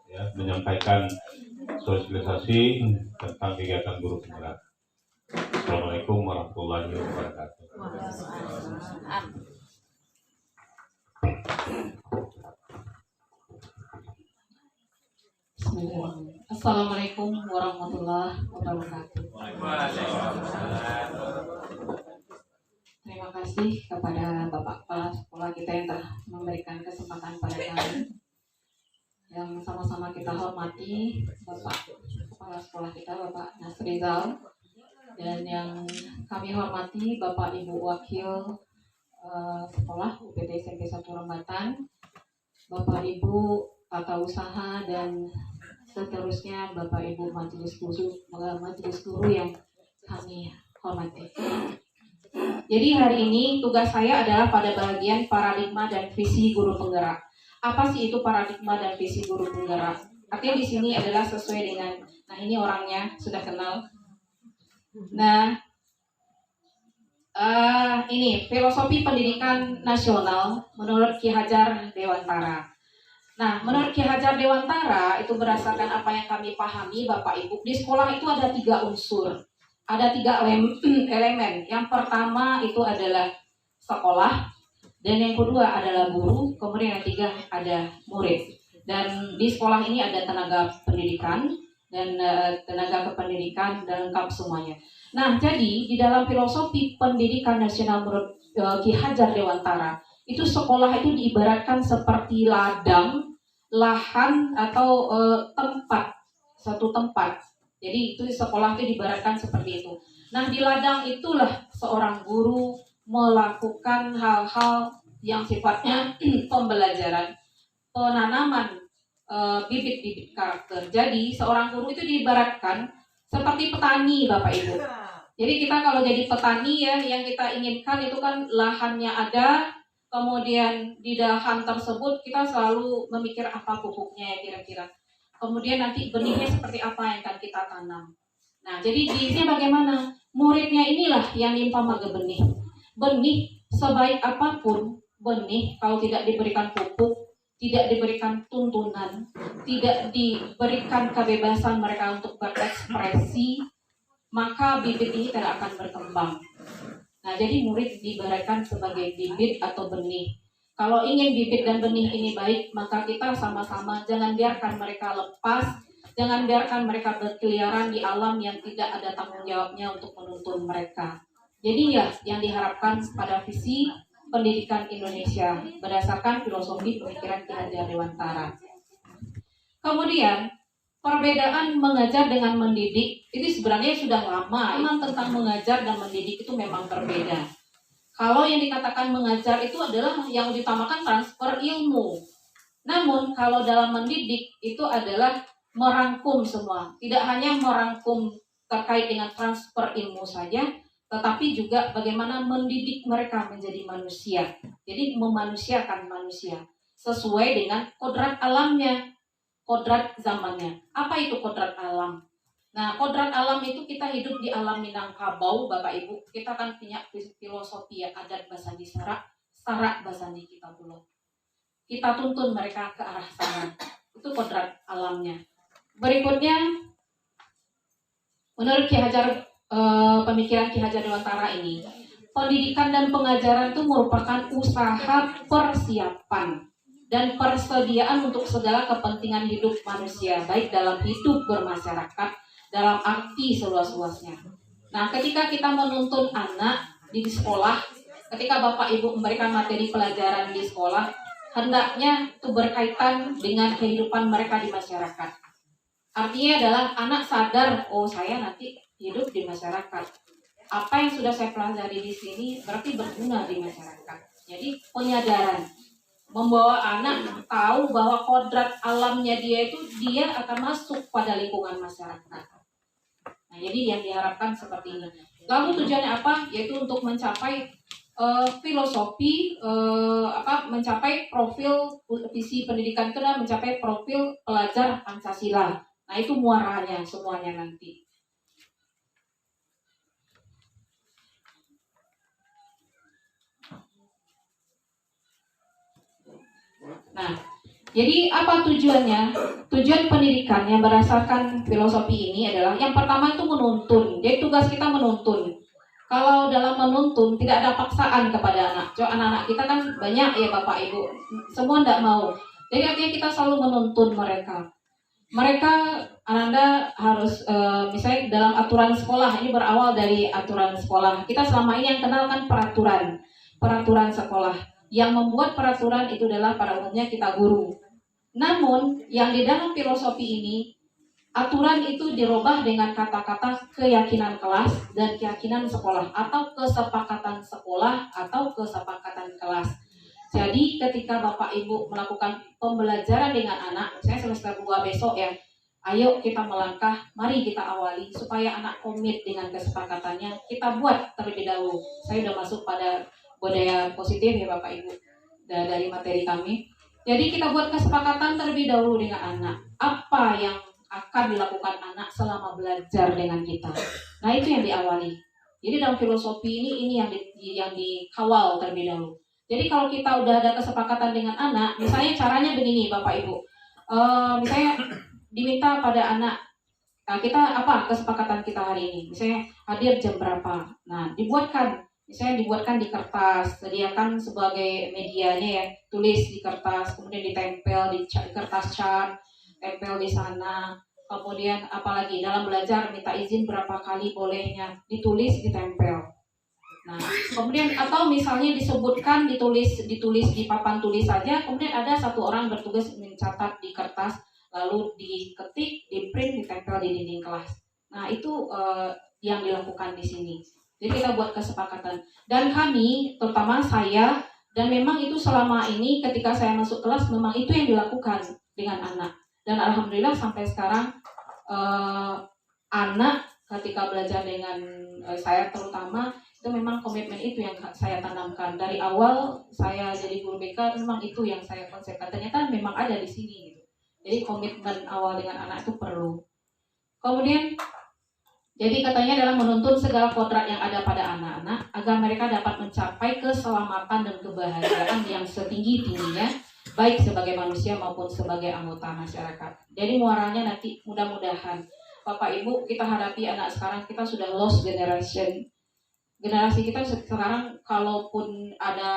ya, menyampaikan sosialisasi tentang kegiatan guru penggerak. Assalamualaikum warahmatullahi wabarakatuh. Assalamualaikum warahmatullahi wabarakatuh. Terima kasih kepada Bapak Kepala Sekolah kita yang telah memberikan kesempatan pada kami. Yang sama-sama kita hormati Bapak Kepala Sekolah kita, Bapak Nasrizal, dan yang kami hormati Bapak Ibu Wakil Sekolah UPT SMP 1 Rembatan, Bapak Ibu Tata Usaha, dan seterusnya Bapak Ibu Majelis Guru yang kami hormati. Jadi hari ini tugas saya adalah pada bagian paradigma dan visi guru penggerak. Apa sih itu paradigma dan visi guru penggerak? Artinya di sini adalah sesuai dengan, nah ini orangnya sudah kenal. Nah, ini filosofi pendidikan nasional menurut Ki Hajar Dewantara. Nah, menurut Ki Hajar Dewantara itu berdasarkan apa yang kami pahami, Bapak Ibu, di sekolah itu ada 3 unsur. Ada 3 elemen. Yang pertama itu adalah sekolah, dan yang kedua adalah guru, kemudian yang ketiga ada murid. Dan di sekolah ini ada tenaga pendidikan dan tenaga kependidikan dan lengkap semuanya. Nah, jadi di dalam filosofi pendidikan nasional menurut Ki Hajar Dewantara, itu sekolah itu diibaratkan seperti ladang, lahan atau suatu tempat. Jadi itu sekolah itu diibaratkan seperti itu. Nah, di ladang itulah seorang guru melakukan hal-hal yang sifatnya pembelajaran, penanaman bibit-bibit karakter. Jadi seorang guru itu diibaratkan seperti petani, Bapak Ibu. Jadi kita kalau jadi petani ya, yang kita inginkan itu kan lahannya ada, kemudian di lahan tersebut kita selalu memikir apa pupuknya ya kira-kira. Kemudian nanti benihnya seperti apa yang akan kita tanam. Nah, jadi di sini bagaimana? Muridnya inilah yang nimpa maga benih. Benih sebaik apapun, benih kalau tidak diberikan pupuk, tidak diberikan tuntunan, tidak diberikan kebebasan mereka untuk berekspresi, maka bibit ini tidak akan berkembang. Nah, jadi murid diibaratkan sebagai bibit atau benih. Kalau ingin bibit dan benih ini baik, maka kita sama-sama jangan biarkan mereka lepas, jangan biarkan mereka berkeliaran di alam yang tidak ada tanggung jawabnya untuk menuntun mereka. Jadi ya, yang diharapkan pada visi pendidikan Indonesia berdasarkan filosofi pemikiran Ki Hajar Dewantara. Kemudian, perbedaan mengajar dengan mendidik itu sebenarnya sudah lama. Memang tentang mengajar dan mendidik itu memang berbeda. Kalau yang dikatakan mengajar itu adalah yang ditamakan transfer ilmu. Namun kalau dalam mendidik itu adalah merangkum semua. Tidak hanya merangkum terkait dengan transfer ilmu saja, tetapi juga bagaimana mendidik mereka menjadi manusia. Jadi memanusiakan manusia sesuai dengan kodrat alamnya, kodrat zamannya. Apa itu kodrat alam? Nah, kodrat alam itu kita hidup di alam Minangkabau, Bapak Ibu. Kita kan punya filosofi ya, adat basandi sarak basandi kita dulu. Kita tuntun mereka ke arah sana. Itu kodrat alamnya. Berikutnya, menurut Ki Hajar, pemikiran Ki Hajar Dewantara ini, pendidikan dan pengajaran itu merupakan usaha persiapan dan persediaan untuk segala kepentingan hidup manusia, baik dalam hidup bermasyarakat, dalam arti seluas-luasnya. Nah, ketika kita menuntun anak di sekolah, ketika Bapak Ibu memberikan materi pelajaran di sekolah, hendaknya itu berkaitan dengan kehidupan mereka di masyarakat. Artinya adalah anak sadar, oh saya nanti hidup di masyarakat. Apa yang sudah saya pelajari di sini berarti berguna di masyarakat. Jadi penyadaran, membawa anak tahu bahwa kodrat alamnya dia itu dia akan masuk pada lingkungan masyarakat. Nah, jadi yang diharapkan seperti ini. Lalu tujuannya apa? Yaitu untuk mencapai filosofi, mencapai profil visi pendidikan itu adalah mencapai profil pelajar Pancasila. Nah, itu muaranya semuanya nanti. Nah, Jadi apa tujuannya? Tujuan pendidikan yang berdasarkan filosofi ini adalah yang pertama itu menuntun. Jadi tugas kita menuntun. Kalau dalam menuntun tidak ada paksaan kepada anak. Coba anak-anak kita kan banyak ya Bapak Ibu, semua tidak mau. Jadi artinya kita selalu menuntun mereka. Mereka Ananda harus misalnya dalam aturan sekolah, ini berawal dari aturan sekolah. Kita selama ini yang kenal kan peraturan sekolah. Yang membuat peraturan itu adalah pada umumnya kita guru. Namun yang di dalam filosofi ini, aturan itu dirubah dengan kata-kata keyakinan kelas dan keyakinan sekolah atau kesepakatan sekolah atau kesepakatan kelas. Jadi ketika Bapak Ibu melakukan pembelajaran dengan anak, misalnya semester 2 besok ya, ayo kita melangkah, mari kita awali supaya anak komit dengan kesepakatannya. Kita buat terlebih dahulu. Saya sudah masuk pada budaya positif ya Bapak Ibu dari materi kami. Jadi kita buat kesepakatan terlebih dahulu dengan anak. Apa yang akan dilakukan anak selama belajar dengan kita. Nah itu yang diawali. Jadi dalam filosofi ini yang dikawal terlebih dahulu. Jadi kalau kita udah ada kesepakatan dengan anak, misalnya caranya begini Bapak Ibu. Misalnya diminta pada anak, kita apa kesepakatan kita hari ini? Misalnya hadir jam berapa? Nah dibuatkan di kertas, sediakan sebagai medianya ya, tulis di kertas, kemudian ditempel di kertas cat, tempel di sana. Kemudian apalagi dalam belajar minta izin berapa kali bolehnya, ditulis ditempel. Nah, kemudian atau misalnya disebutkan ditulis di papan tulis saja, kemudian ada satu orang bertugas mencatat di kertas, lalu diketik, diprint, ditempel di dinding kelas. Nah, itu yang dilakukan di sini. Jadi kita buat kesepakatan. Dan kami, terutama saya, dan memang itu selama ini ketika saya masuk kelas memang itu yang dilakukan dengan anak. Dan alhamdulillah sampai sekarang anak ketika belajar dengan saya terutama itu memang komitmen itu yang saya tanamkan dari awal saya jadi guru BK, memang itu yang saya konsepkan. Ternyata memang ada di sini gitu. Jadi komitmen awal dengan anak itu perlu. Kemudian jadi katanya dalam menuntun segala kodrat yang ada pada anak-anak agar mereka dapat mencapai keselamatan dan kebahagiaan yang setinggi-tingginya baik sebagai manusia maupun sebagai anggota masyarakat. Jadi muaranya nanti mudah-mudahan Bapak Ibu kita hadapi anak sekarang, kita sudah lost generation. Generasi kita sekarang kalaupun ada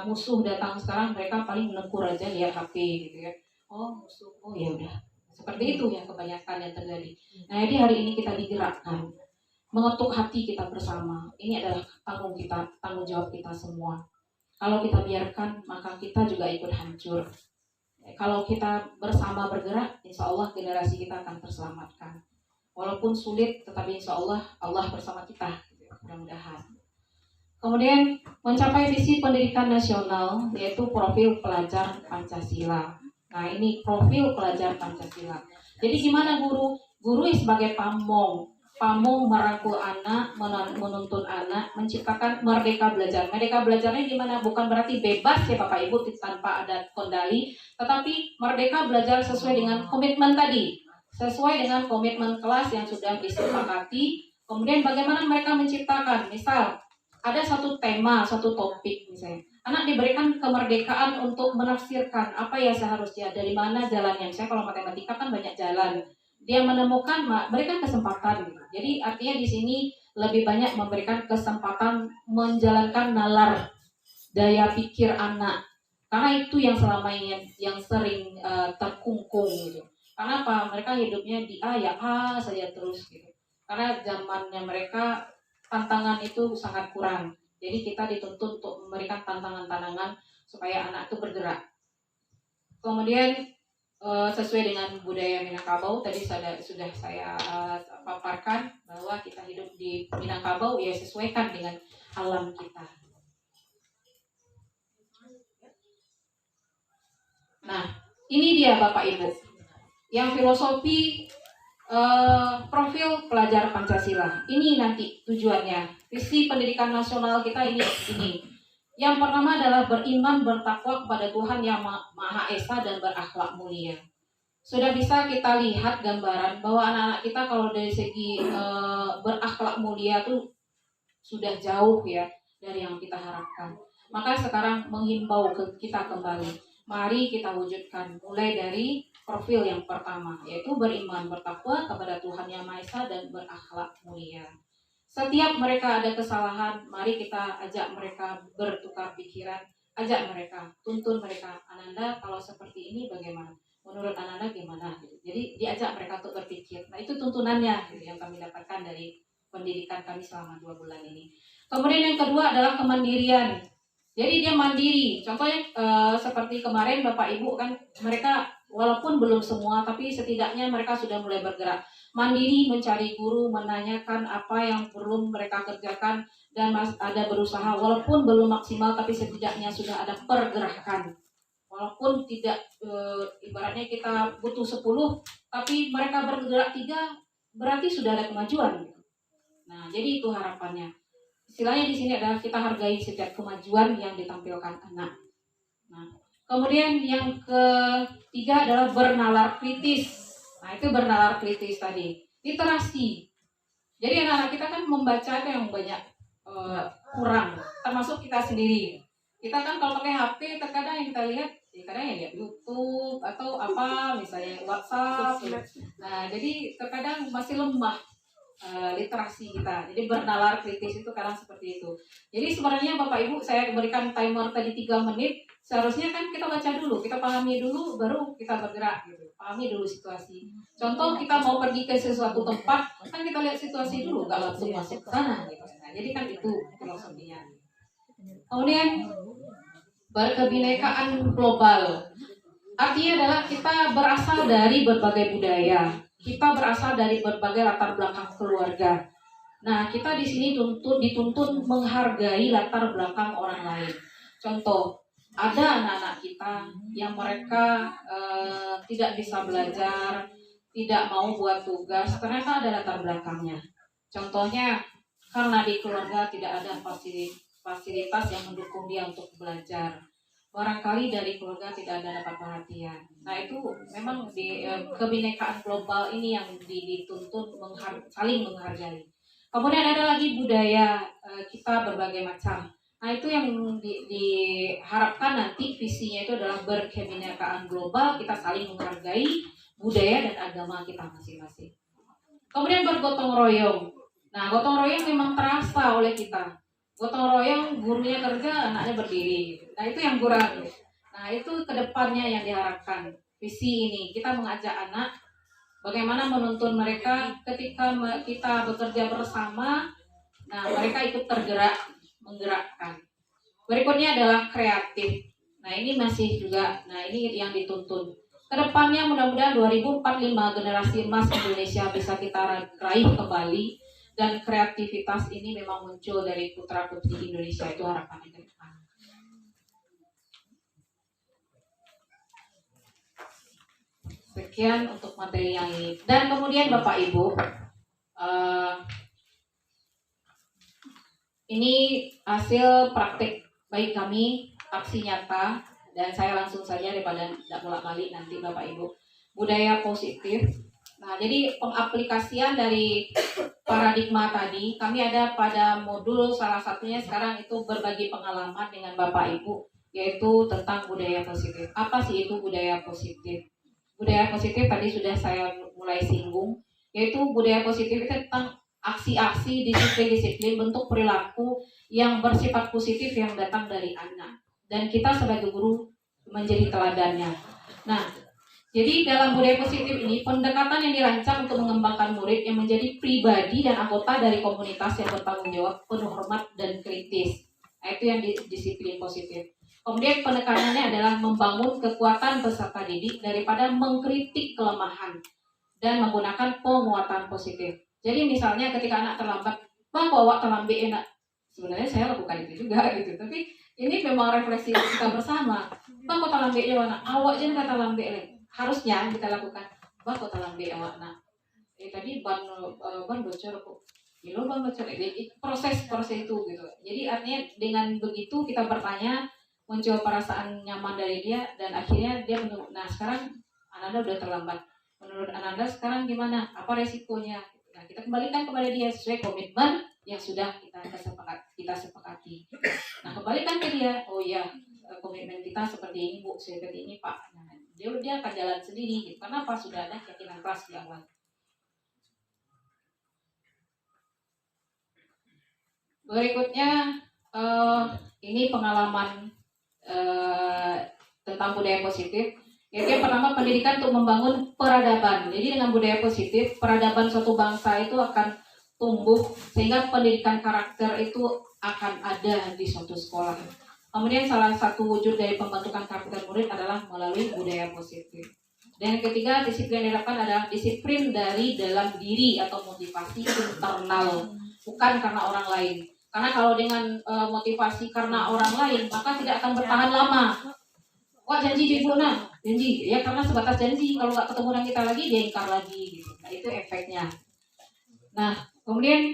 musuh datang sekarang mereka paling menegur aja lihat HP gitu ya. Oh musuh, oh ya udah. Seperti itu yang kebanyakan yang terjadi. Nah jadi hari ini kita digerakkan mengetuk hati kita bersama. Ini adalah tanggung jawab kita semua. Kalau kita biarkan maka kita juga ikut hancur. Kalau kita bersama bergerak, insya Allah generasi kita akan terselamatkan. Walaupun sulit, tetapi insya Allah Allah bersama kita. Mudah-mudahan. Kemudian mencapai visi pendidikan nasional yaitu profil pelajar Pancasila. Nah ini profil pelajar Pancasila. Jadi gimana guru? Guru sebagai pamong merangkul anak, menuntun anak, menciptakan merdeka belajar. Merdeka belajarnya gimana? Bukan berarti bebas ya Bapak Ibu tanpa ada kendali, tetapi merdeka belajar sesuai dengan komitmen tadi, sesuai dengan komitmen kelas yang sudah disepakati. Kemudian bagaimana mereka menciptakan, misal ada satu tema, satu topik misalnya. Anak diberikan kemerdekaan untuk menafsirkan apa ya seharusnya, dari mana jalannya. Misalnya kalau matematika kan banyak jalan. Dia menemukan, berikan kesempatan. Jadi artinya di sini lebih banyak memberikan kesempatan menjalankan nalar daya pikir anak. Karena itu yang selama ini yang sering terkungkung gitu. Karena apa? Mereka hidupnya di A ya A saja terus gitu. Karena zamannya mereka tantangan itu sangat kurang. Jadi kita dituntut untuk memberikan tantangan-tantangan supaya anak itu bergerak. Kemudian sesuai dengan budaya Minangkabau tadi sudah saya paparkan bahwa kita hidup di Minangkabau ya sesuaikan dengan alam kita. Nah, ini dia Bapak Ibu. Yang filosofi profil pelajar Pancasila. Ini nanti tujuannya. Visi pendidikan nasional kita ini. Yang pertama adalah beriman, bertakwa kepada Tuhan yang Maha Esa dan berakhlak mulia. Sudah bisa kita lihat gambaran bahwa anak-anak kita kalau dari segi berakhlak mulia tuh sudah jauh ya dari yang kita harapkan. Maka sekarang menghimbau ke kita kembali. mari kita wujudkan mulai dari profil yang pertama, yaitu beriman bertakwa kepada Tuhan Yang Maha Esa dan berakhlak mulia. Setiap mereka ada kesalahan, mari kita ajak mereka bertukar pikiran, ajak mereka, tuntun mereka. Ananda kalau seperti ini bagaimana? Menurut Ananda gimana? Jadi diajak mereka untuk berpikir. Nah itu tuntunannya yang kami dapatkan dari pendidikan kami selama 2 bulan ini. Kemudian yang kedua adalah kemandirian. Jadi dia mandiri. Contohnya seperti kemarin Bapak Ibu kan mereka walaupun belum semua tapi setidaknya mereka sudah mulai bergerak. Mandiri mencari guru, menanyakan apa yang belum mereka kerjakan dan ada berusaha walaupun belum maksimal tapi setidaknya sudah ada pergerakan. Walaupun tidak ibaratnya kita butuh 10 tapi mereka bergerak 3 berarti sudah ada kemajuan gitu. Nah, jadi itu harapannya. Istilahnya di sini adalah kita hargai setiap kemajuan yang ditampilkan anak. Nah, kemudian yang ketiga adalah bernalar kritis. Nah, itu bernalar kritis tadi. Literasi. Jadi anak-anak kita kan membaca itu yang banyak kurang, termasuk kita sendiri. Kita kan kalau pakai HP terkadang yang kita lihat, kadang ya lihat YouTube atau apa, misalnya WhatsApp. Nah, jadi terkadang masih lemah literasi kita. Jadi bernalar kritis itu kadang seperti itu. Jadi sebenarnya Bapak Ibu saya berikan timer tadi 3 menit. Seharusnya kan kita baca dulu, kita pahami dulu, baru kita bergerak gitu. Pahami dulu situasi. Contoh kita mau pergi ke sesuatu tempat, kan kita lihat situasi dulu, nggak langsung masuk ke sana gitu. Nah, jadi kan itu filosofinya. Kemudian berkebinekaan global. Artinya adalah kita berasal dari berbagai budaya. Kita berasal dari berbagai latar belakang keluarga. Nah, kita di sini dituntut menghargai latar belakang orang lain. Contoh, ada anak-anak kita yang mereka tidak bisa belajar, tidak mau buat tugas, ternyata ada latar belakangnya. Contohnya, karena di keluarga tidak ada fasilitas yang mendukung dia untuk belajar. Barangkali dari keluarga tidak ada dapat perhatian. Nah itu memang di kebinekaan global ini yang dituntut saling menghargai. Kemudian ada lagi budaya kita berbagai macam. Nah itu yang diharapkan nanti visinya itu adalah berkebinekaan global, kita saling menghargai budaya dan agama kita masing-masing. Kemudian bergotong royong. Nah gotong royong memang terasa oleh kita. Gotong royong, gurunya kerja, anaknya berdiri. Nah itu yang kurang. Nah itu kedepannya yang diharapkan. Visi ini kita mengajak anak bagaimana menuntun mereka ketika kita bekerja bersama. Nah mereka ikut tergerak, menggerakkan. Berikutnya adalah kreatif. Nah ini masih juga, nah ini yang dituntun. Kedepannya mudah-mudahan 2045 generasi emas Indonesia bisa kita raih kembali. Dan kreativitas ini memang muncul dari putra-putri Indonesia, itu harapannya ke depan. Sekian untuk materi yang ini. Dan kemudian Bapak Ibu, ini hasil praktik baik kami, aksi nyata, dan saya langsung saja daripada tidak bolak-balik nanti Bapak Ibu. Budaya positif. Nah, jadi pengaplikasian dari paradigma tadi, kami ada pada modul salah satunya sekarang itu berbagi pengalaman dengan Bapak Ibu, yaitu tentang budaya positif. Apa sih itu budaya positif? Budaya positif tadi sudah saya mulai singgung, yaitu budaya positif itu tentang aksi-aksi, disiplin-disiplin, bentuk perilaku yang bersifat positif yang datang dari anak. Dan kita sebagai guru menjadi teladannya. Nah, jadi dalam budaya positif ini, pendekatan yang dirancang untuk mengembangkan murid yang menjadi pribadi dan anggota dari komunitas yang bertanggung jawab, penuh hormat dan kritis. Nah, itu yang disiplin positif. Kemudian penekanannya adalah membangun kekuatan peserta didik daripada mengkritik kelemahan dan menggunakan penguatan positif. Jadi misalnya ketika anak terlambat, "Bang, kok awak terlambat enak?" Sebenarnya saya lakukan itu juga gitu, tapi ini memang refleksi kita bersama. "Bang, kok terlambat ya anak? Awak jangan kata lambat lagi." Harusnya kita lakukan. "Bang, kok terlambat awak nak? Tadi ban bocor kok." "Gila ban bocor." Proses itu gitu. Jadi artinya dengan begitu kita bertanya, muncul perasaan nyaman dari dia dan akhirnya dia menurut. Nah sekarang Ananda udah terlambat. Menurut Ananda sekarang gimana? Apa resikonya? Nah kita kembalikan kepada dia sesuai komitmen yang sudah kita sepakati. Nah kembalikan ke dia. Oh iya, komitmen kita seperti ini Bu, seperti ini Pak. Nah, dia akan jalan sendiri gitu. Karena apa? Sudah ada keyakinan kelas di awal. Berikutnya ini pengalaman tentang budaya positif. Yang pertama, pendidikan untuk membangun peradaban. Jadi dengan budaya positif, peradaban suatu bangsa itu akan tumbuh sehingga pendidikan karakter itu akan ada di suatu sekolah. Kemudian salah satu wujud dari pembentukan karakter murid adalah melalui budaya positif. Dan yang ketiga, disiplin yang diharapkan adalah disiplin dari dalam diri atau motivasi internal, bukan karena orang lain. Karena kalau dengan motivasi karena orang lain, maka tidak akan bertahan lama. Wah, janji di bulan, janji ya, karena sebatas janji. Kalau nggak ketemu dengan kita lagi, dia ingkar lagi gitu. Nah, itu efeknya. Nah, kemudian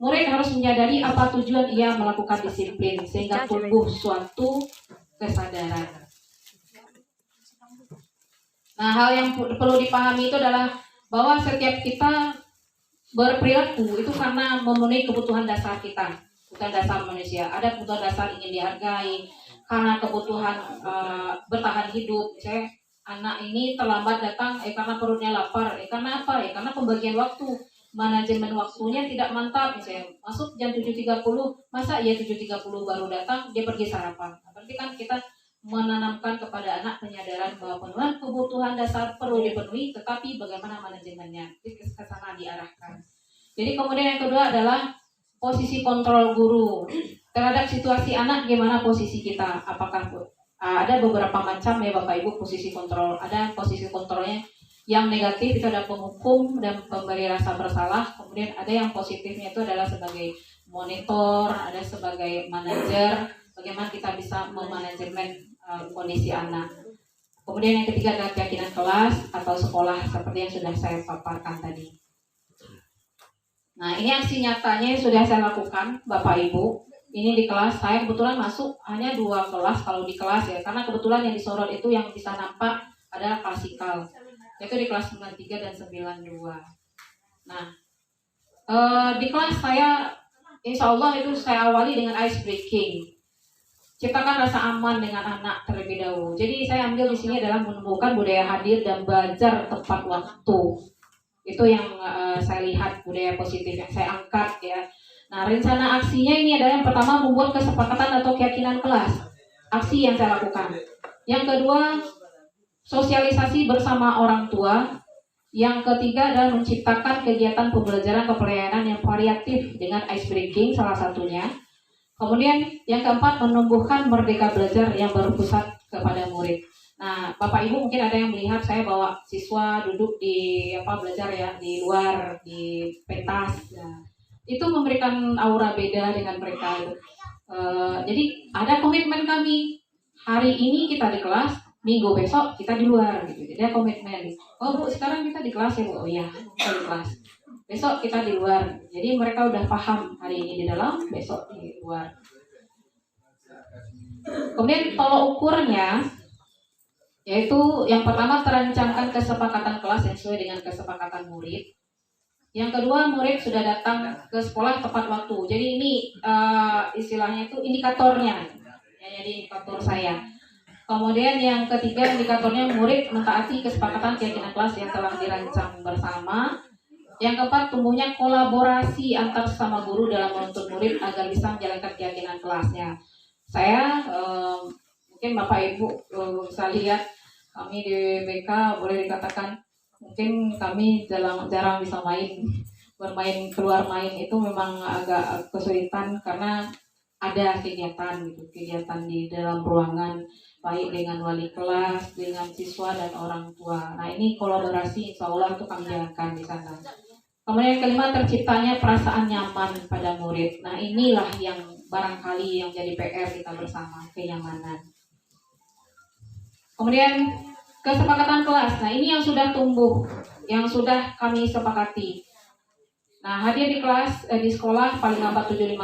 murid harus menyadari apa tujuan ia melakukan disiplin sehingga tumbuh suatu kesadaran. Nah, hal yang perlu dipahami itu adalah bahwa setiap kita berperilaku itu karena memenuhi kebutuhan dasar kita, kebutuhan dasar manusia. Ada kebutuhan dasar ingin dihargai, karena kebutuhan bertahan hidup. Misalnya anak ini terlambat datang karena perutnya lapar, karena apa? Karena pembagian waktu, manajemen waktunya tidak mantap. Misalnya masuk jam 7.30, masa ya 7.30 baru datang, dia pergi sarapan. Berarti kan kita menanamkan kepada anak penyadaran bahwa pemenuhan kebutuhan dasar perlu dipenuhi, tetapi bagaimana manajemennya, ke sana diarahkan. Jadi kemudian yang kedua adalah posisi kontrol guru terhadap situasi anak. Gimana posisi kita? Apakah ada beberapa macam ya Bapak Ibu posisi kontrol. Ada posisi kontrolnya yang negatif, itu ada penghukum dan pemberi rasa bersalah. Kemudian ada yang positifnya itu adalah sebagai monitor, ada sebagai manajer, bagaimana kita bisa memanajemen kondisi anak. Kemudian yang ketiga adalah keyakinan kelas atau sekolah seperti yang sudah saya paparkan tadi. Nah, ini aksi nyatanya yang sudah saya lakukan Bapak Ibu. Ini di kelas, saya kebetulan masuk hanya 2 kelas kalau di kelas ya, karena kebetulan yang disorot itu yang bisa nampak adalah klasikal, yaitu di kelas 93 dan 92. Nah, di kelas saya insya Allah itu saya awali dengan ice breaking. Ciptakan rasa aman dengan anak terlebih dahulu. Jadi saya ambil di sini adalah menumbuhkan budaya hadir dan belajar tepat waktu. Itu yang saya lihat budaya positif yang saya angkat ya. Nah, rencana aksinya ini adalah yang pertama membuat kesepakatan atau keyakinan kelas. Aksi yang saya lakukan. Yang kedua, sosialisasi bersama orang tua. Yang ketiga adalah menciptakan kegiatan pembelajaran kepelayanan yang variatif dengan ice breaking salah satunya. Kemudian yang keempat, menumbuhkan merdeka belajar yang berpusat kepada murid. Nah, Bapak Ibu mungkin ada yang melihat saya bawa siswa duduk di belajar ya di luar di pentas. Nah, itu memberikan aura beda dengan mereka. Jadi ada komitmen kami. Hari ini kita di kelas, minggu besok kita di luar gitu. Jadi ada komitmen. Oh Bu, sekarang kita di kelas ya Bu. Oh iya, kita di kelas. Besok kita di luar. Jadi mereka udah paham hari ini di dalam, besok di luar. Kemudian tolok ukurnya yaitu yang pertama terancangkan kesepakatan kelas yang sesuai dengan kesepakatan murid. Yang kedua, murid sudah datang ke sekolah tepat waktu. Jadi ini istilahnya itu indikatornya. Ya, jadi indikator saya. Kemudian yang ketiga, indikatornya murid mentaati kesepakatan keyakinan kelas yang telah dirancang bersama. Yang keempat, tumbuhnya kolaborasi antar sesama guru dalam menuntut murid agar bisa menjalankan keyakinan kelasnya. Saya mungkin Bapak Ibu bisa lihat kami di BK boleh dikatakan mungkin kami jarang bisa bermain keluar main itu memang agak kesulitan karena ada kegiatan di dalam ruangan baik dengan wali kelas, dengan siswa dan orang tua. Nah ini kolaborasi insya Allah itu kami jalankan di sana. Kemudian yang kelima, terciptanya perasaan nyaman pada murid. Nah inilah yang barangkali yang jadi PR kita bersama, kenyamanan. Kemudian kesepakatan kelas. Nah ini yang sudah tumbuh, yang sudah kami sepakati. Nah hadir di kelas, di sekolah paling lambat 7.15,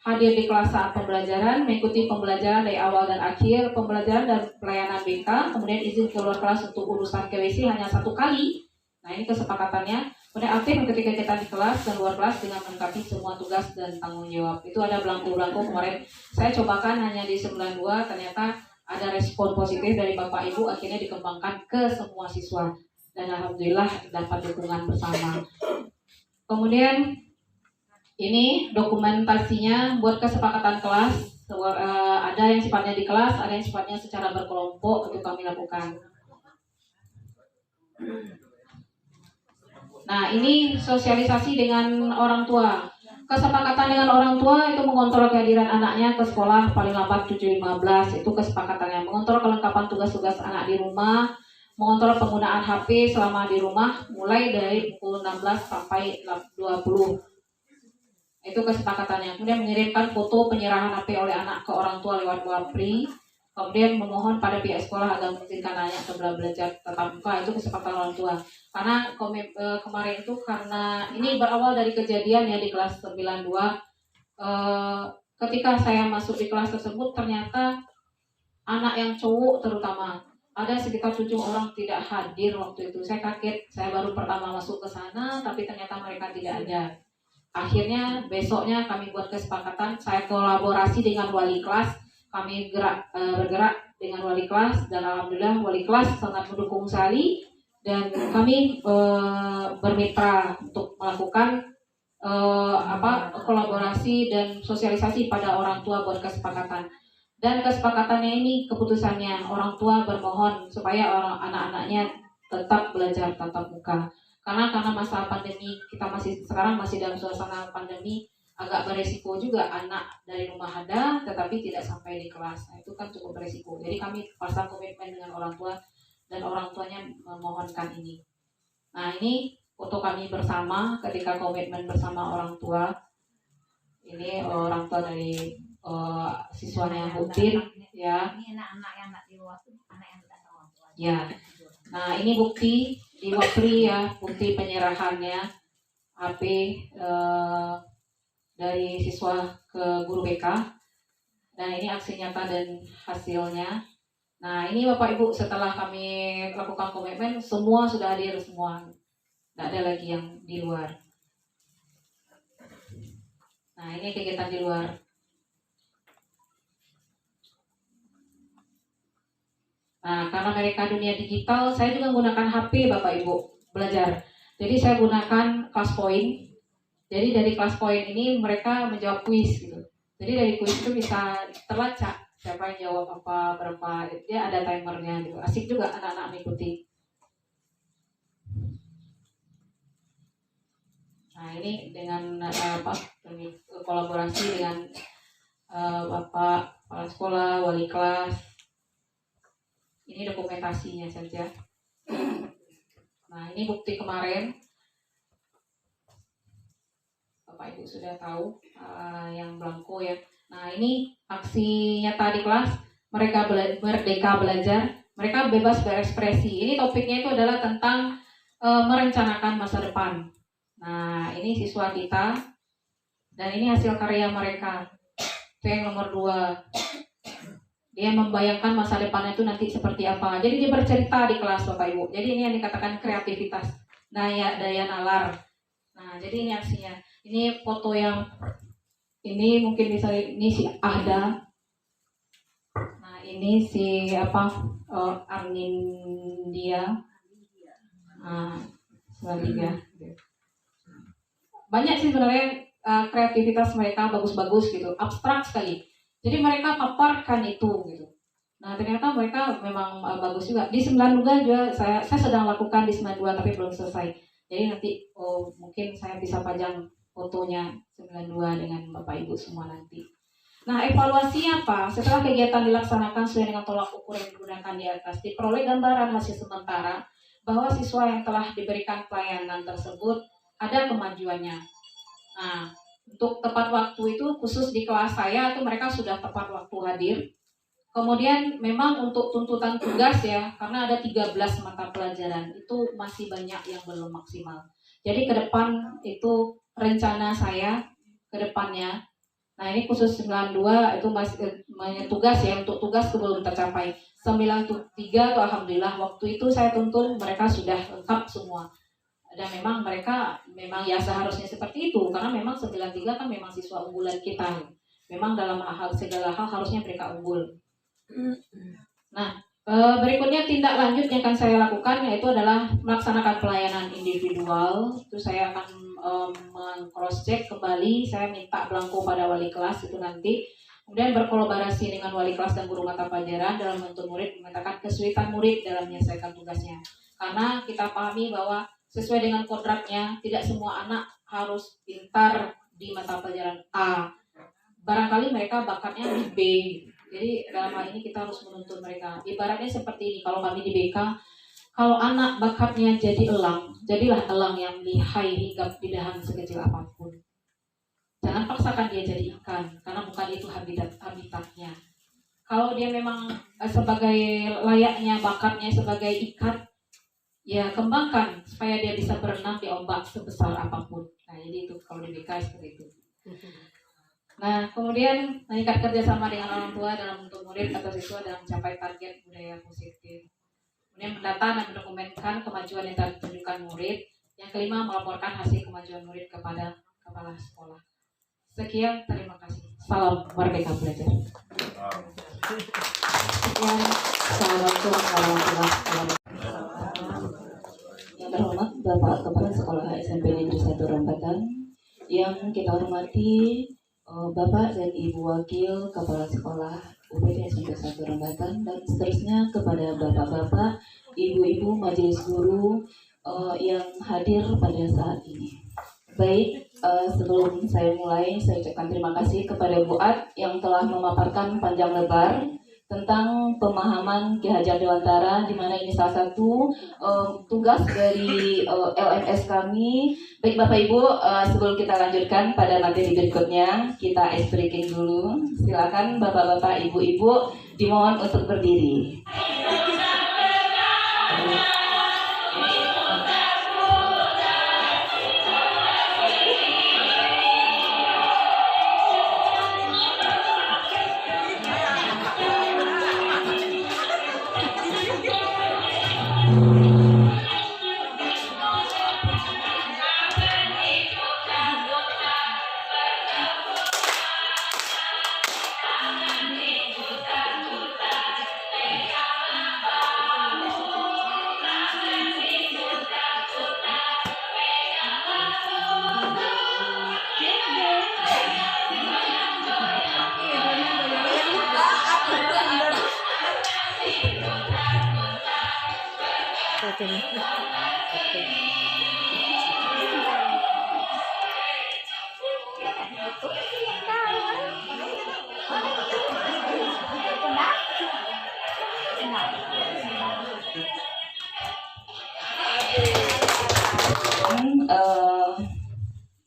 hadir di kelas saat pembelajaran, mengikuti pembelajaran dari awal dan akhir, pembelajaran dan pelayanan BK, kemudian izin keluar kelas untuk urusan KWC hanya 1 kali. Nah ini kesepakatannya. Kemudian aktif ketika kita di kelas dan luar kelas dengan melengkapi semua tugas dan tanggung jawab. Itu ada belangko-belangko kemarin saya cobakan hanya di 92, ternyata ada respon positif dari Bapak Ibu, akhirnya dikembangkan ke semua siswa. Dan alhamdulillah dapat dukungan bersama. Kemudian ini dokumentasinya buat kesepakatan kelas. Ada yang sifatnya di kelas, ada yang sifatnya secara berkelompok itu kami lakukan. Nah, ini sosialisasi dengan orang tua. Kesepakatan dengan orang tua itu mengontrol kehadiran anaknya ke sekolah paling lambat 7.15, itu kesepakatannya. Mengontrol kelengkapan tugas-tugas anak di rumah, mengontrol penggunaan HP selama di rumah mulai dari pukul 16 sampai 20. Itu kesepakatannya. Kemudian mengirimkan foto penyerahan HP oleh anak ke orang tua lewat Wapri. Kemudian memohon pada pihak sekolah agar mengizinkan anaknya ke belajar tatap muka. Itu kesepakatan orang tua. Karena kemarin itu karena ini berawal dari kejadian ya di kelas 92. Ketika saya masuk di kelas tersebut ternyata anak yang cowok terutama ada sekitar 7 orang tidak hadir waktu itu. Saya kaget, saya baru pertama masuk ke sana tapi ternyata mereka tidak ada. Akhirnya besoknya kami buat kesepakatan, saya kolaborasi dengan wali kelas, kami bergerak dengan wali kelas dan alhamdulillah wali kelas sangat mendukung sekali dan kami bermitra untuk melakukan kolaborasi dan sosialisasi pada orang tua buat kesepakatan. Dan kesepakatannya ini keputusannya orang tua bermohon supaya anak-anaknya tetap belajar tatap muka. Karena masa pandemi kita sekarang masih dalam suasana pandemi, agak beresiko juga anak dari rumah ada tetapi tidak sampai di kelas. Nah, itu kan cukup beresiko. Jadi kami pasang komitmen dengan orang tua dan orang tuanya memohonkan ini. Nah, ini foto kami bersama ketika komitmen bersama orang tua. Ini orang tua dari siswanya yang Butin ya. Ini anak-anak di luar tuh anak yang tidak tahu orang tua. Ya. Nah, ini bukti di Wapri ya, bukti penyerahannya HP dari siswa ke guru BK. Dan ini aksi nyata dan hasilnya. Nah, ini Bapak Ibu setelah kami lakukan komitmen, semua sudah hadir semua. Tidak ada lagi yang di luar. Nah, ini kegiatan di luar. Nah, karena mereka dunia digital, saya juga menggunakan HP Bapak Ibu belajar. Jadi saya gunakan Class Point. Jadi dari Class Point ini mereka menjawab kuis gitu. Jadi dari kuis itu bisa terlacak siapa yang jawab apa, berapa. Dia ada timernya gitu. Asik juga anak-anak mengikuti. Nah, ini dengan kolaborasi dengan Bapak kepala sekolah, wali kelas. Ini dokumentasinya saja. Nah, ini bukti kemarin. Bapak Ibu sudah tahu yang belangko ya. Nah, ini aksi nyata di kelas. Mereka merdeka belajar. Mereka bebas berekspresi. Ini topiknya itu adalah tentang merencanakan masa depan. Nah, ini siswa kita. Dan ini hasil karya mereka. Itu yang nomor 2. Dia membayangkan masa depannya itu nanti seperti apa. Jadi dia bercerita di kelas Bapak Ibu. Jadi ini yang dikatakan kreativitas, daya nalar. Nah, jadi ini aksinya. Ini foto yang ini mungkin bisa ini si Ahda. Nah, ini si Arnindia. Selandia. Banyak sih sebenarnya kreativitas mereka bagus-bagus gitu, abstrak sekali. Jadi mereka paparkan itu gitu. Nah, ternyata mereka memang bagus juga. Di 92 juga saya sedang lakukan di 92 tapi belum selesai. Jadi nanti mungkin saya bisa pajang fotonya 92 dengan Bapak Ibu semua nanti. Nah, evaluasinya apa? Setelah kegiatan dilaksanakan sesuai dengan tolak ukur yang digunakan di atas, diperoleh gambaran hasil sementara bahwa siswa yang telah diberikan pelayanan tersebut ada kemajuannya. Nah, untuk tepat waktu itu khusus di kelas saya itu mereka sudah tepat waktu hadir. Kemudian memang untuk tuntutan tugas ya, karena ada 13 mata pelajaran, itu masih banyak yang belum maksimal. Jadi ke depan itu rencana saya ke depannya. Nah, ini khusus 92 itu masih tugas ya, untuk tugas itu belum tercapai. 93 itu alhamdulillah waktu itu saya tuntun mereka sudah lengkap semua. Dan memang mereka memang ya seharusnya seperti itu karena memang 93 kan memang siswa unggulan kita. Memang dalam segala hal harusnya mereka unggul. Nah, berikutnya tindak lanjut yang akan saya lakukan yaitu adalah melaksanakan pelayanan individual. Itu saya akan meng-cross check kembali, saya minta belangko pada wali kelas itu nanti. Kemudian berkolaborasi dengan wali kelas dan guru mata pelajaran dalam menuntun murid, memetakan kesulitan murid dalam menyelesaikan tugasnya. Karena kita pahami bahwa sesuai dengan kodratnya, tidak semua anak harus pintar di mata pelajaran A. Barangkali mereka bakatnya di B. Jadi dalam hal ini kita harus menuntun mereka. Ibaratnya seperti ini, kalau kami di BK, kalau anak bakatnya jadi elang, jadilah elang yang lihai hinggap di dahan sekecil apapun. Jangan paksakan dia jadi ikan, karena bukan itu habitatnya. Kalau dia memang sebagai layaknya bakatnya sebagai ikan, ya kembangkan supaya dia bisa berenang di ombak sebesar apapun. Nah, jadi itu kalau di BK seperti itu. Nah, kemudian meningkat kerjasama dengan orang tua dalam untuk murid atau siswa dalam mencapai target budaya positif. Kemudian mendata dan mendokumentkan kemajuan yang ditunjukkan murid. Yang kelima, melaporkan hasil kemajuan murid kepada kepala sekolah. Sekian, terima kasih. Salam Merdeka Belajar. Sekian, assalamualaikum warahmatullahi wabarakatuh. Yang terhormat Bapak Kepala Sekolah SMP Negeri 1 Rambatan, yang kita hormati Bapak dan Ibu Wakil Kepala Sekolah UPT SMP 1 Rambatan, dan seterusnya kepada Bapak-Bapak, Ibu-Ibu Majelis Guru yang hadir pada saat ini. Baik, sebelum saya mulai, saya ucapkan terima kasih kepada Bu Ad yang telah memaparkan panjang lebar tentang pemahaman Ki Hajar Dewantara, di mana ini salah satu tugas dari LMS kami. Baik Bapak Ibu, sebelum kita lanjutkan pada materi berikutnya, kita ice breaking dulu. Silakan Bapak-Bapak, Ibu-Ibu dimohon untuk berdiri.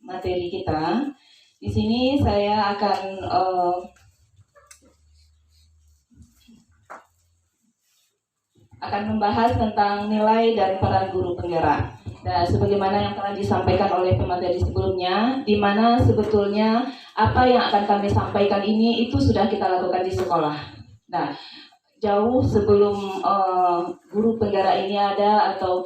Materi kita di sini saya akan membahas tentang nilai dan peran guru penggerak. Nah, sebagaimana yang telah disampaikan oleh pemateri sebelumnya, di mana sebetulnya apa yang akan kami sampaikan ini itu sudah kita lakukan di sekolah. Nah, jauh sebelum guru penggerak ini ada, atau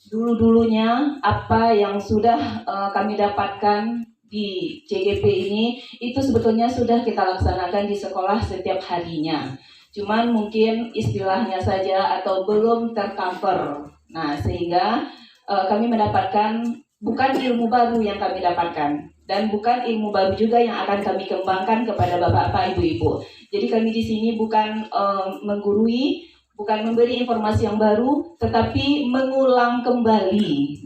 dulu-dulunya apa yang sudah kami dapatkan di CGP ini, itu sebetulnya sudah kita laksanakan di sekolah setiap harinya. Cuman mungkin istilahnya saja atau belum tercover. Nah, sehingga kami mendapatkan bukan ilmu baru yang kami dapatkan, dan bukan ilmu baru juga yang akan kami kembangkan kepada Bapak-Bapak, Ibu-Ibu. Jadi kami di sini bukan menggurui, bukan memberi informasi yang baru, tetapi mengulang kembali,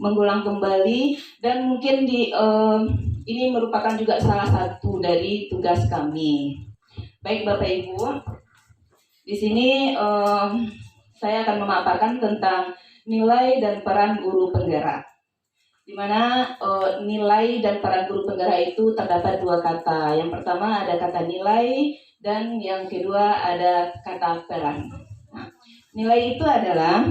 dan mungkin ini merupakan juga salah satu dari tugas kami. Baik Bapak Ibu, di sini saya akan memaparkan tentang nilai dan peran guru penggerak, di mana nilai dan peran guru penggerak itu terdapat dua kata. Yang pertama ada kata nilai, dan yang kedua ada kata peran. Nah, nilai itu adalah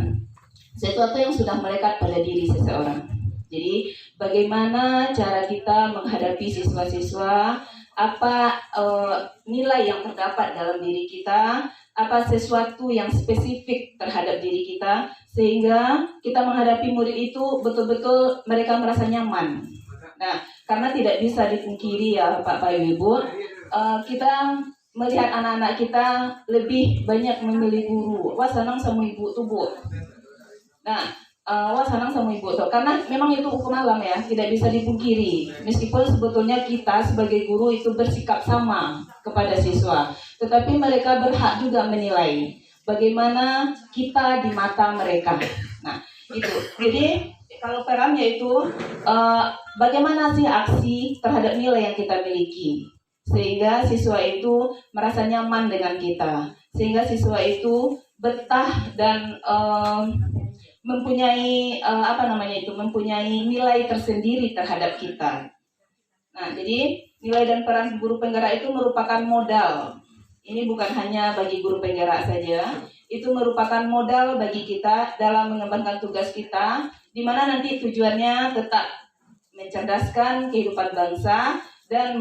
sesuatu yang sudah melekat pada diri seseorang. Jadi bagaimana cara kita menghadapi siswa-siswa, apa nilai yang terdapat dalam diri kita, sesuatu yang spesifik terhadap diri kita, sehingga kita menghadapi murid itu betul-betul mereka merasa nyaman. Nah, karena tidak bisa dipungkiri ya Pak Ibu, kita melihat anak-anak kita lebih banyak memilih guru. Wah senang sama ibu tuh Bu. Nah, wah senang sama ibu tuh, karena memang itu hukum alam ya, tidak bisa dipungkiri. Meskipun sebetulnya kita sebagai guru itu bersikap sama kepada siswa, tetapi mereka berhak juga menilai bagaimana kita di mata mereka. Nah, itu. Jadi kalau perannya itu bagaimana sih aksi terhadap nilai yang kita miliki, sehingga siswa itu merasa nyaman dengan kita, sehingga siswa itu betah dan mempunyai mempunyai nilai tersendiri terhadap kita. Nah, jadi nilai dan peran guru penggerak itu merupakan modal. Ini bukan hanya bagi guru penggerak saja, itu merupakan modal bagi kita dalam mengembangkan tugas kita, di mana nanti tujuannya tetap mencerdaskan kehidupan bangsa dan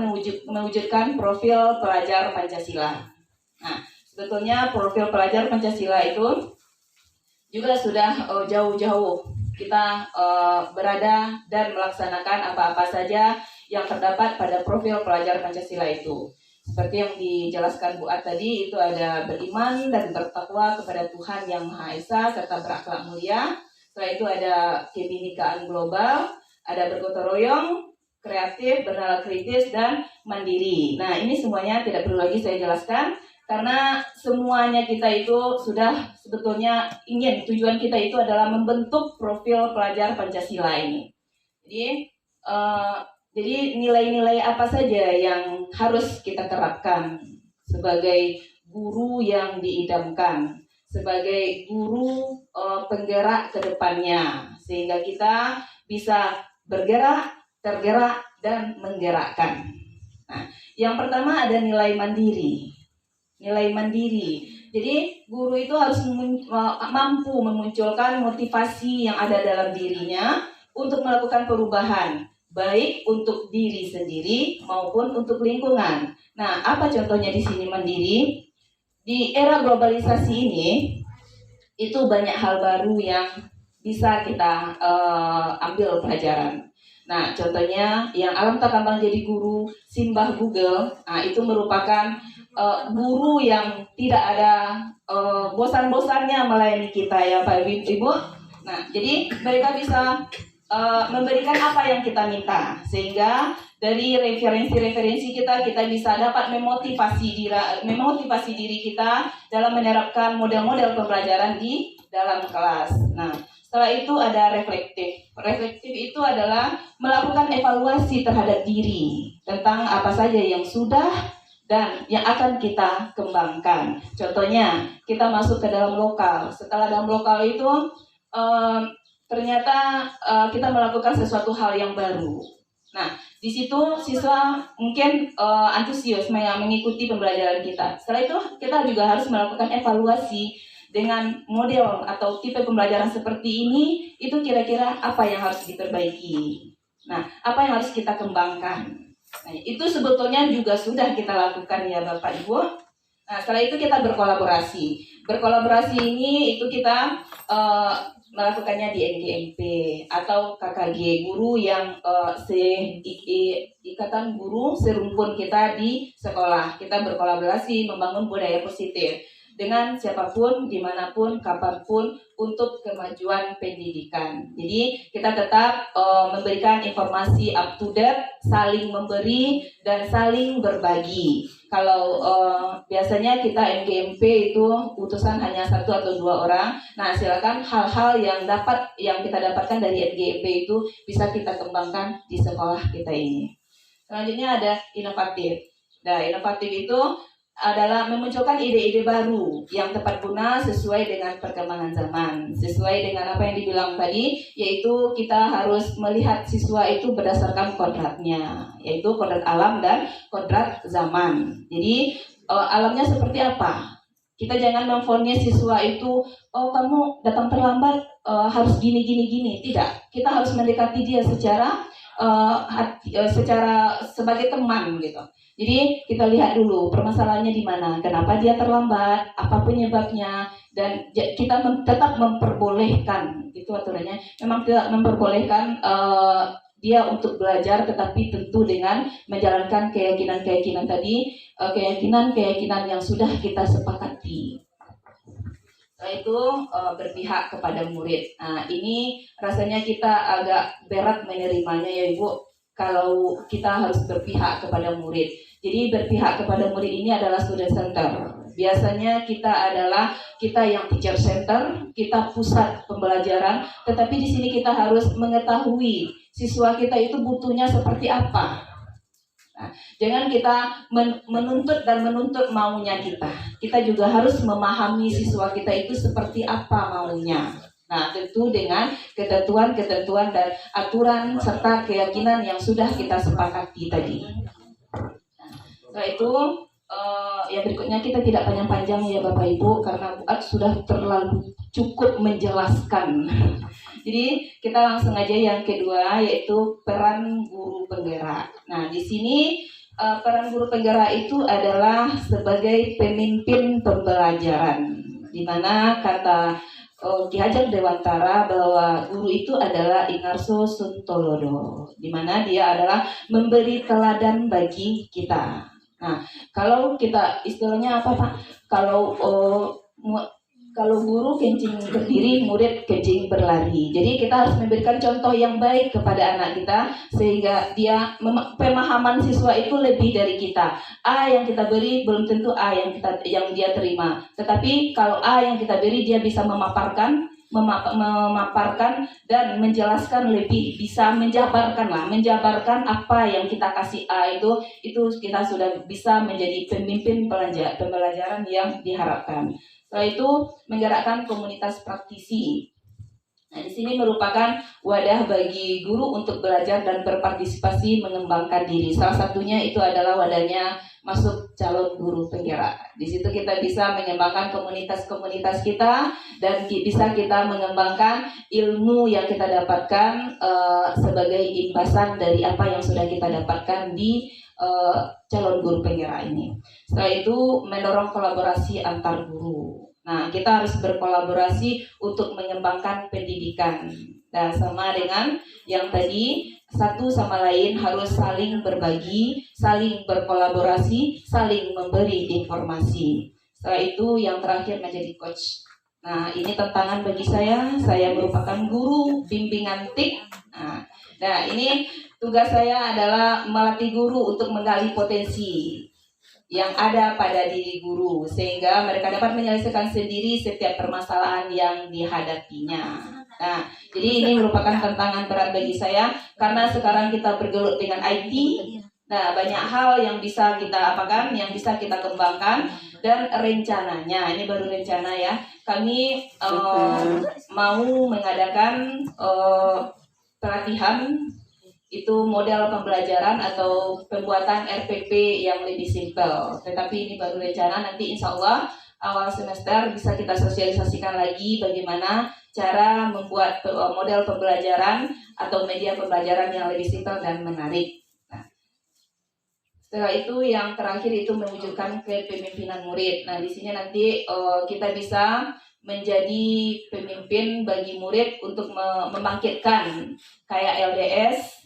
mewujudkan profil pelajar Pancasila. Nah, sebetulnya profil pelajar Pancasila itu juga sudah jauh-jauh kita berada dan melaksanakan apa-apa saja yang terdapat pada profil pelajar Pancasila itu. Seperti yang dijelaskan Bu At tadi, itu ada beriman dan bertakwa kepada Tuhan Yang Maha Esa serta berakhlak mulia. Setelah itu ada kebinekaan global, ada bergotong royong, kreatif, bernalar kritis, dan mandiri. Nah, ini semuanya tidak perlu lagi saya jelaskan, karena semuanya kita itu sudah sebetulnya tujuan kita itu adalah membentuk profil pelajar Pancasila ini. Jadi nilai-nilai apa saja yang harus kita terapkan sebagai guru yang diidamkan, sebagai guru penggerak ke depannya, sehingga kita bisa bergerak, tergerak, dan menggerakkan. Nah, yang pertama ada nilai mandiri. Nilai mandiri. Jadi guru itu harus mampu memunculkan motivasi yang ada dalam dirinya untuk melakukan perubahan, baik untuk diri sendiri maupun untuk lingkungan. Nah, apa contohnya di sini mandiri? Di era globalisasi ini, itu banyak hal baru yang bisa kita ambil pelajaran. Nah, contohnya yang alam tak gampang jadi guru, simbah Google. Nah, itu merupakan guru yang tidak ada bosan-bosannya melayani kita ya Pak Ibu. Nah, jadi mereka bisa memberikan apa yang kita minta, sehingga dari referensi-referensi kita bisa dapat memotivasi diri kita dalam menerapkan model-model pembelajaran di dalam kelas. Nah, setelah itu ada reflektif. Reflektif itu adalah melakukan evaluasi terhadap diri tentang apa saja yang sudah dan yang akan kita kembangkan. Contohnya, kita masuk ke dalam lokal. Setelah dalam lokal itu ternyata kita melakukan sesuatu hal yang baru. Nah, di situ siswa mungkin antusias mengikuti pembelajaran kita. Setelah itu kita juga harus melakukan evaluasi dengan model atau tipe pembelajaran seperti ini, itu kira-kira apa yang harus diperbaiki. Nah, apa yang harus kita kembangkan. Nah, itu sebetulnya juga sudah kita lakukan ya Bapak Ibu. Nah, setelah itu kita berkolaborasi. Berkolaborasi ini itu kita melakukannya di NGMP atau KKG, guru yang ikatan guru serumpun kita di sekolah. Kita berkolaborasi membangun budaya positif dengan siapapun, dimanapun, kapanpun untuk kemajuan pendidikan. Jadi kita tetap memberikan informasi up to date, saling memberi dan saling berbagi. Kalau biasanya kita NGMP itu utusan hanya 1 atau 2 orang. Nah, silakan hal-hal yang kita dapatkan dari NGMP itu bisa kita kembangkan di sekolah kita ini. Selanjutnya ada inovatif. Nah, inovatif itu adalah memunculkan ide-ide baru yang tepat guna sesuai dengan perkembangan zaman, sesuai dengan apa yang dibilang tadi, yaitu kita harus melihat siswa itu berdasarkan kodratnya, yaitu kodrat alam dan kodrat zaman. Jadi alamnya seperti apa? Kita jangan memvonis siswa itu, oh kamu datang terlambat harus gini. Tidak, kita harus mendekati dia secara sebagai teman gitu. Jadi kita lihat dulu permasalahannya di mana, kenapa dia terlambat, apa penyebabnya, dan kita tetap memperbolehkan, itu aturannya, memang tidak memperbolehkan dia untuk belajar, tetapi tentu dengan menjalankan keyakinan-keyakinan tadi, keyakinan-keyakinan yang sudah kita sepakati. Setelah itu berpihak kepada murid. Nah, ini rasanya kita agak berat menerimanya ya Ibu, kalau kita harus berpihak kepada murid. Jadi berpihak kepada murid ini adalah student center. Biasanya kita yang teacher center, kita pusat pembelajaran, tetapi di sini kita harus mengetahui siswa kita itu butuhnya seperti apa. Nah, jangan kita menuntut maunya kita. Kita juga harus memahami siswa kita itu seperti apa maunya. Nah, tentu dengan ketentuan-ketentuan dan aturan serta keyakinan yang sudah kita sepakati tadi. Setelah itu, yang berikutnya kita tidak panjang-panjang ya Bapak Ibu, karena Bu Ad sudah terlalu cukup menjelaskan. Jadi kita langsung aja yang kedua, yaitu peran guru penggerak. Nah, di sini peran guru penggerak itu adalah sebagai pemimpin pembelajaran, di mana kata Ki Hajar Dewantara bahwa guru itu adalah Ingarso Suntolodo, di mana dia adalah memberi teladan bagi kita. Nah, kalau kita istilahnya apa Pak? Kalau guru kencing berdiri, murid kencing berlari. Jadi kita harus memberikan contoh yang baik kepada anak kita sehingga dia pemahaman siswa itu lebih dari kita. A yang kita beri belum tentu A yang dia terima. Tetapi kalau A yang kita beri dia bisa memaparkan dan menjelaskan lebih, bisa menjabarkan apa yang kita kasih A itu kita sudah bisa menjadi pemimpin pembelajaran yang diharapkan. Setelah itu menggerakkan komunitas praktisi. Nah, di sini merupakan wadah bagi guru untuk belajar dan berpartisipasi mengembangkan diri. Salah satunya itu adalah wadahnya masuk calon guru penggerak. Di situ kita bisa mengembangkan komunitas-komunitas kita dan bisa kita mengembangkan ilmu yang kita dapatkan sebagai imbasan dari apa yang sudah kita dapatkan di calon guru penggerak ini. Setelah itu mendorong kolaborasi antar guru. Nah, kita harus berkolaborasi untuk mengembangkan pendidikan. Dan sama dengan yang tadi, satu sama lain harus saling berbagi, saling berkolaborasi, saling memberi informasi. Setelah itu yang terakhir menjadi coach. Nah, ini tantangan bagi saya merupakan guru bimbingan TIK. Nah, ini tugas saya adalah melatih guru untuk menggali potensi yang ada pada diri guru sehingga mereka dapat menyelesaikan sendiri setiap permasalahan yang dihadapinya. Nah, jadi ini merupakan tantangan berat bagi saya karena sekarang kita bergelut dengan IT. Nah, banyak hal yang bisa kita apakan, yang bisa kita kembangkan dan rencananya, ini baru rencana ya, kami mau mengadakan pelatihan itu model pembelajaran atau pembuatan RPP yang lebih simpel. Tetapi ini baru rencana, nanti insya Allah awal semester bisa kita sosialisasikan lagi bagaimana cara membuat model pembelajaran atau media pembelajaran yang lebih simpel dan menarik. Nah, setelah itu yang terakhir itu mewujudkan kepemimpinan murid. Nah, di sini nanti kita bisa menjadi pemimpin bagi murid untuk membangkitkan kayak LDS.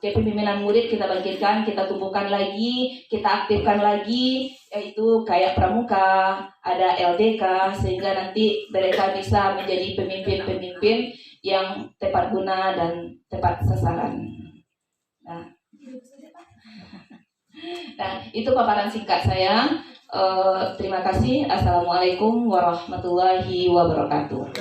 Kepemimpinan murid kita bangkitkan, kita tumbuhkan lagi, kita aktifkan lagi, yaitu kayak pramuka, ada LDK, sehingga nanti mereka bisa menjadi pemimpin-pemimpin yang tepat guna dan tepat sasaran. Nah, itu paparan singkat saya. Terima kasih. Assalamualaikum warahmatullahi wabarakatuh.